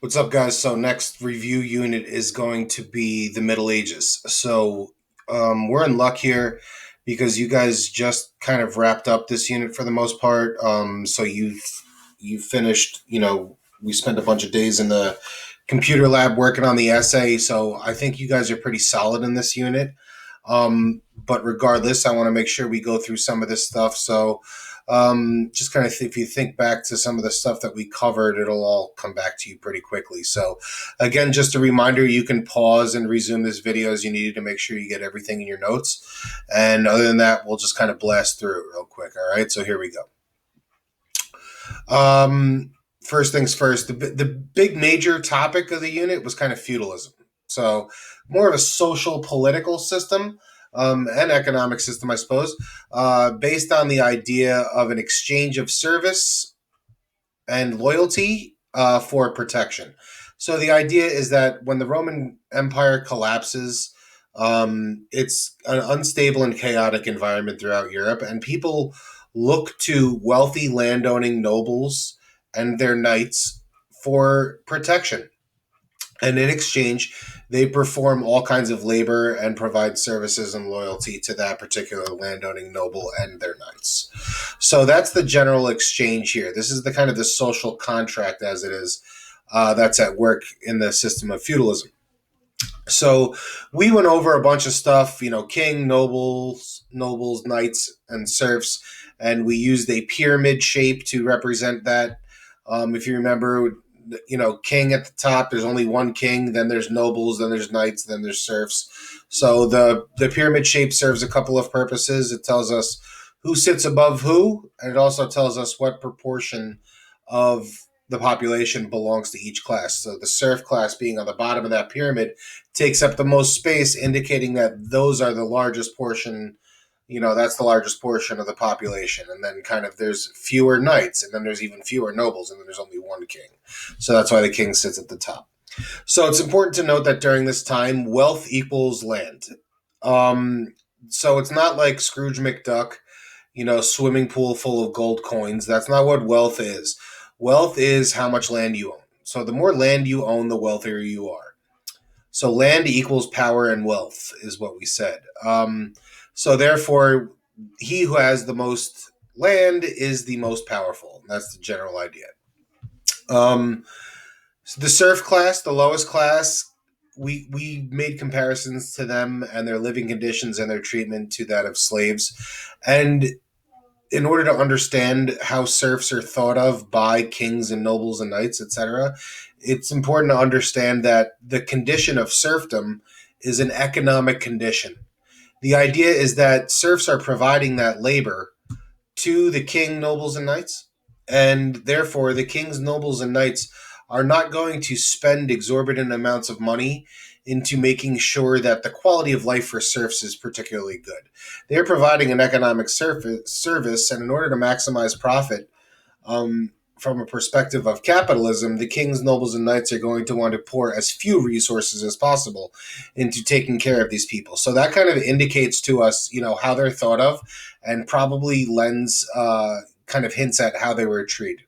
What's up, guys? So, next review unit is going to be the Middle Ages. We're in luck here because you guys just kind of wrapped up this unit for the most part. You finished. We spent a bunch of days in the computer lab working on the essay. So, I think you guys are pretty solid in this unit. But regardless, I want to make sure we go through some of this stuff. Just kind of if you think back to some of the stuff that we covered, it'll all come back to you pretty quickly. So, again, just a reminder, you can pause and resume this video as you need to make sure you get everything in your notes. And other than that, we'll just kind of blast through it real quick. All right, so here we go. First things first, the big major topic of the unit was kind of feudalism. So, more of a social political system and economic system, I suppose, based on the idea of an exchange of service and loyalty for protection. So the idea is that when the Roman Empire collapses, it's an unstable and chaotic environment throughout Europe, and people look to wealthy landowning nobles and their knights for protection. And in exchange, they perform all kinds of labor and provide services and loyalty to that particular landowning noble and their knights. So that's the general exchange here. This is the kind of the social contract as it is that's at work in the system of feudalism. So we went over a bunch of stuff, king, nobles, knights, and serfs, and we used a pyramid shape to represent that. If you remember, king at the top, there's only one king, then there's nobles, then there's knights, then there's serfs. So the pyramid shape serves a couple of purposes. It tells us who sits above who, and it also tells us what proportion of the population belongs to each class. So the serf class being on the bottom of that pyramid takes up the most space, indicating that those are the largest portion. That's the largest portion of the population. And then kind of there's fewer knights, and then there's even fewer nobles, and then there's only one king. So that's why the king sits at the top. So it's important to note that during this time, wealth equals land. So it's not like Scrooge McDuck, swimming pool full of gold coins. That's not what wealth is. Wealth is how much land you own. So the more land you own, the wealthier you are. So land equals power and wealth is what we said. So therefore, he who has the most land is the most powerful. That's the general idea. So the serf class, the lowest class, we made comparisons to them and their living conditions and their treatment to that of slaves. And in order to understand how serfs are thought of by kings and nobles and knights, etc., it's important to understand that the condition of serfdom is an economic condition. The idea is that serfs are providing that labor to the king, nobles, and knights, and therefore the kings, nobles, and knights are not going to spend exorbitant amounts of money into making sure that the quality of life for serfs is particularly good. They're providing an economic service, and in order to maximize profit, from a perspective of capitalism, the kings, nobles, and knights are going to want to pour as few resources as possible into taking care of these people. So that kind of indicates to us, how they're thought of, and probably lends kind of hints at how they were treated.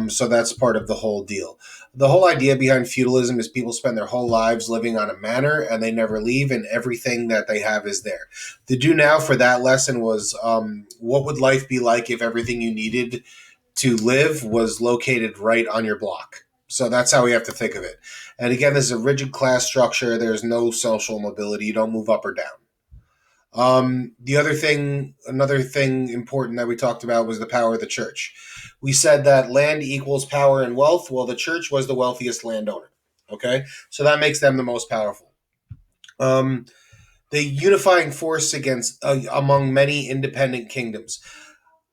So that's part of the whole deal. The whole idea behind feudalism is people spend their whole lives living on a manor and they never leave, and everything that they have is there. The do now for that lesson was what would life be like if everything you needed to live was located right on your block? So that's how we have to think of it. And again, this is a rigid class structure. There's no social mobility. You don't move up or down. Another thing important that we talked about was the power of the church. We said that land equals power and wealth. Well, the church was the wealthiest landowner. Okay, so that makes them the most powerful. Um, the unifying force against among many independent kingdoms.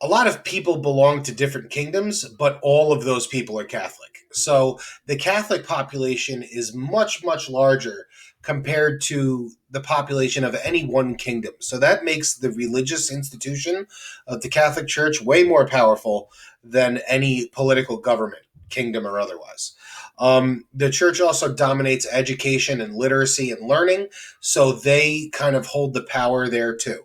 A lot of people belong to different kingdoms, but all of those people are Catholic. So the Catholic population is much, much larger compared to the population of any one kingdom. So that makes the religious institution of the Catholic Church way more powerful than any political government, kingdom or otherwise. The church also dominates education and literacy and learning, so they kind of hold the power there too.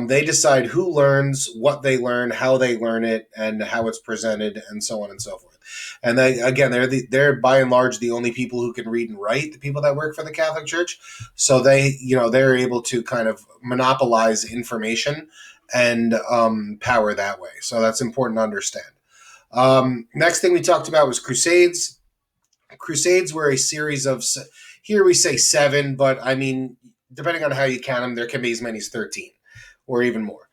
They decide who learns, what they learn, how they learn it, and how it's presented, and so on and so forth. And they, again, they're by and large the only people who can read and write, the people that work for the Catholic Church. So they're able to kind of monopolize information and power that way. So that's important to understand. Next thing we talked about was Crusades. Crusades were a series of, here we say seven, but I mean, depending on how you count them, there can be as many as 13 or even more.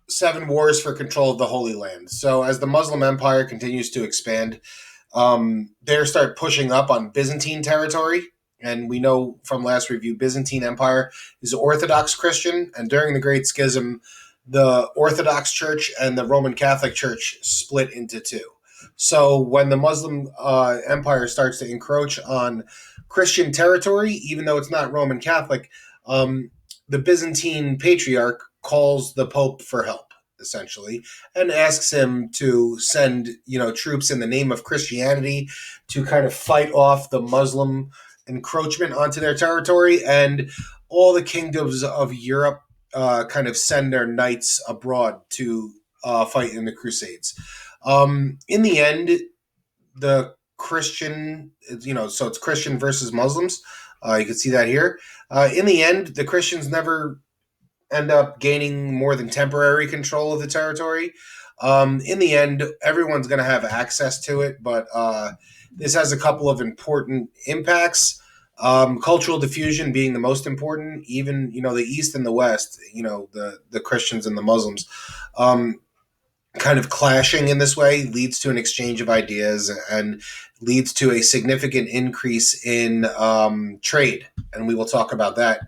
Seven wars for control of the Holy Land. So as the Muslim Empire continues to expand, they start pushing up on Byzantine territory. And we know from last review, Byzantine Empire is Orthodox Christian. And during the Great Schism, the Orthodox Church and the Roman Catholic Church split into two. So when the Muslim Empire starts to encroach on Christian territory, even though it's not Roman Catholic, the Byzantine Patriarch calls the Pope for help, essentially, and asks him to send, troops in the name of Christianity to kind of fight off the Muslim encroachment onto their territory. And all the kingdoms of Europe kind of send their knights abroad to fight in the Crusades. In the end, the Christian, so it's Christian versus Muslims. You can see that here. In the end, the Christians never end up gaining more than temporary control of the territory. In the end, everyone's going to have access to it, but this has a couple of important impacts. Cultural diffusion being the most important. Even the East and the West, the Christians and the Muslims, kind of clashing in this way leads to an exchange of ideas and leads to a significant increase in trade, and we will talk about that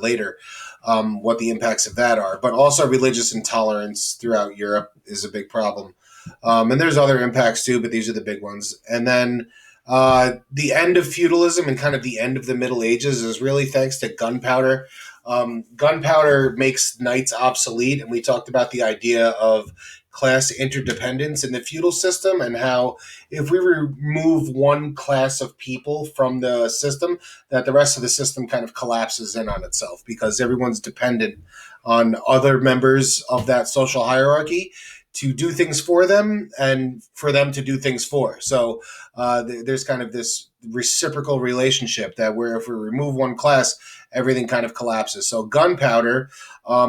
later. What the impacts of that are, but also religious intolerance throughout Europe is a big problem. And there's other impacts too, but these are the big ones. And then the end of feudalism and kind of the end of the Middle Ages is really thanks to gunpowder. Gunpowder makes knights obsolete, and we talked about the idea of class interdependence in the feudal system and how if we remove one class of people from the system, that the rest of the system kind of collapses in on itself because everyone's dependent on other members of that social hierarchy to do things for them and for them to do things for. So there's kind of this reciprocal relationship that where if we remove one class, everything kind of collapses. So gunpowder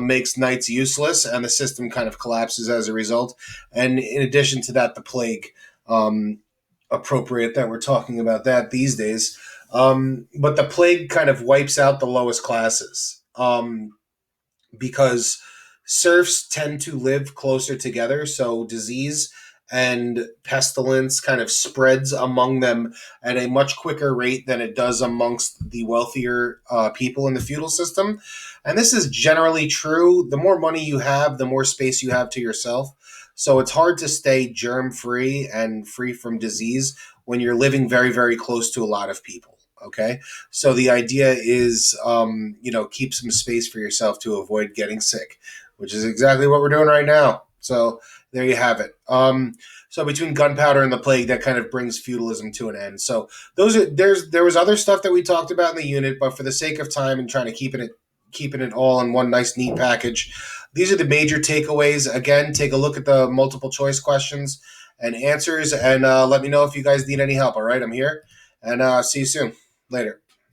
makes knights useless and the system kind of collapses as a result. And in addition to that, the plague, appropriate that we're talking about that these days. But the plague kind of wipes out the lowest classes because serfs tend to live closer together. So disease and pestilence kind of spreads among them at a much quicker rate than it does amongst the wealthier people in the feudal system. And this is generally true. The more money you have, the more space you have to yourself. So it's hard to stay germ-free and free from disease when you're living very, very close to a lot of people. Okay. So the idea is, keep some space for yourself to avoid getting sick, which is exactly what we're doing right now. So there you have it. So between gunpowder and the plague, that kind of brings feudalism to an end. So there was other stuff that we talked about in the unit, but for the sake of time and trying to keeping it all in one nice, neat package, these are the major takeaways. Again, take a look at the multiple choice questions and answers, and let me know if you guys need any help. All right, I'm here, and see you soon. Later.